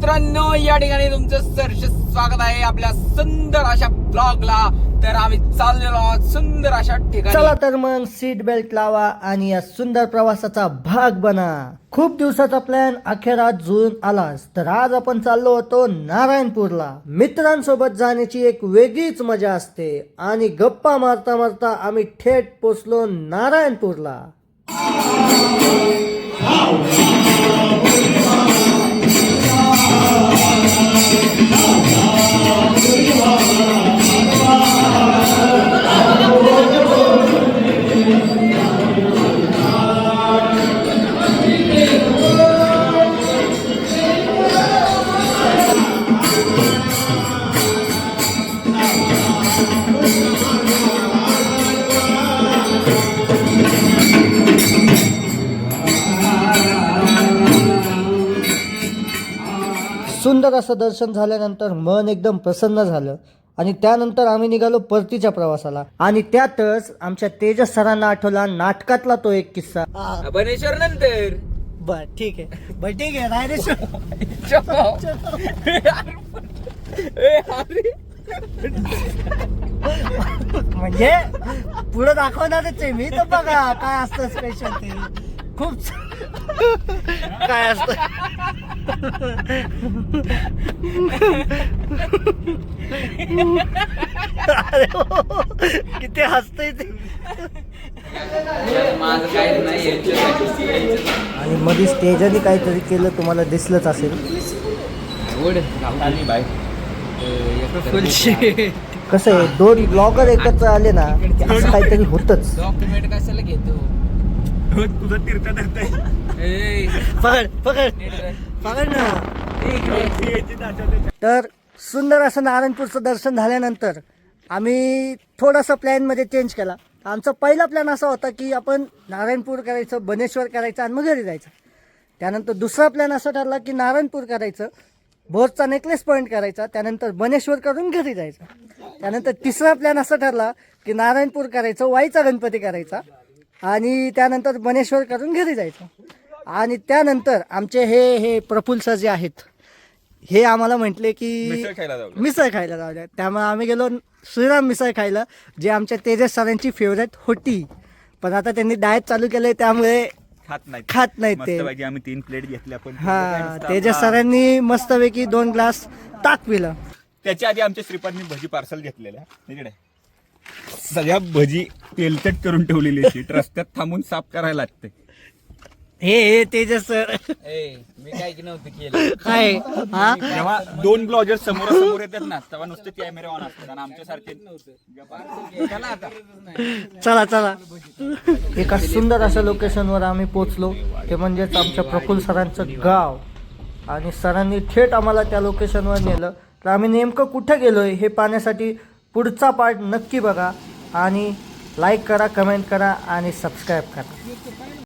मित्रांनो, या ठिकाणी तुमचं सहर्ष स्वागत आहे आपल्या सुंदर अशा ब्लॉगला. तर आम्ही चाललेलो आहोत सुंदर अशा ठिकाणी. चला तर मग सीट बेल्ट लावा आणि या सुंदर प्रवासाचा भाग बना. खूप दिवसाचा प्लॅन अखेर आज जुळून आलाच. तर आज आपण चाललो होतो नारायणपूरला. मित्रांसोबत जाण्याची एक वेगळीच मजा असते आणि गप्पा मारता मारता आम्ही थेट पोचलो नारायणपूरला. सुंदर असं दर्शन झाल्यानंतर मन एकदम प्रसन्न झालं आणि त्यानंतर आम्ही निघालो परतीच्या प्रवासाला. आणि त्यातच आमच्या तेजस सरांना आठवला नाटकातला तो एक किस्सा. बनेश्वर नंतर बर ठीक आहे रायरेश्वर. म्हणजे पुढे दाखवणारच आहे मी. तर बघा काय असतं स्पेशल ते. खूप काय असत. किती हसतय ते. आणि मध्ये स्टेजने काहीतरी केलं तुम्हाला दिसलंच असेल. कसं आहे, दोन ब्लॉगर एकत्र आले ना असं काहीतरी होतच. डॉक्युमेंट कशाला घेतो तुझा तीर्थ पकड ना. तर सुंदर असं नारायणपूरचं दर्शन झाल्यानंतर आम्ही थोडासा प्लॅनमध्ये चेंज केला. आमचा पहिला प्लॅन असा होता की आपण नारायणपूर करायचं, बनेश्वर करायचं आणि मग घरी जायचं. त्यानंतर दुसरा प्लॅन असा ठरला की नारायणपूर करायचं, भोरचा नेकलेस पॉईंट करायचा, त्यानंतर बनेश्वर करून घरी जायचं. त्यानंतर तिसरा प्लॅन असा ठरला की नारायणपूर करायचं, वाईचा गणपती करायचा आणि त्यानंतर बनेश्वर करून घरी जायचं. आणि त्यानंतर आमचे हे प्रफुल्ल सर जे आहेत हे आम्हाला म्हटले की मिसळ खायला जाऊ द्या. त्यामुळे आम्ही गेलो श्रीराम मिसळ खायला, जे आमच्या तेजस सरांची फेवरेट होती. पण आता त्यांनी डाएट चालू केलंय त्यामुळे खात नाहीत ते. आम्ही 3 प्लेट घेतल्या पण हा, तेजस सरांनी मस्तपैकी 2 ग्लास ताक पिलं. त्याच्या आधी आमच्या श्रीपादनी भजी पार्सल घेतलेल्या. इकडे सगळ्या भजी तेलकट करून ठेवलेली शीट रस्त्यात थांबून साफ करायला लागते. हे तेजस सर मी काय की नव्हतं केलं. काय हा, जेव्हा 2 ब्लॉगर समोर येतात ना तेव्हा नुसते कॅमेरे ऑन असतात आणि आमच्यासारखे चला एका सुंदर अशा लोकेशनवर आम्ही पोचलो. ते म्हणजेच आमच्या प्रफुल्ल सरांचं गाव. आणि सरांनी थेट आम्हाला त्या लोकेशनवर नेलं. तर आम्ही नेमकं कुठं गेलोय हे पाहण्यासाठी पुढचा पार्ट नक्की बघा आणि लाईक करा, कमेंट करा आणि सबस्क्राईब करा.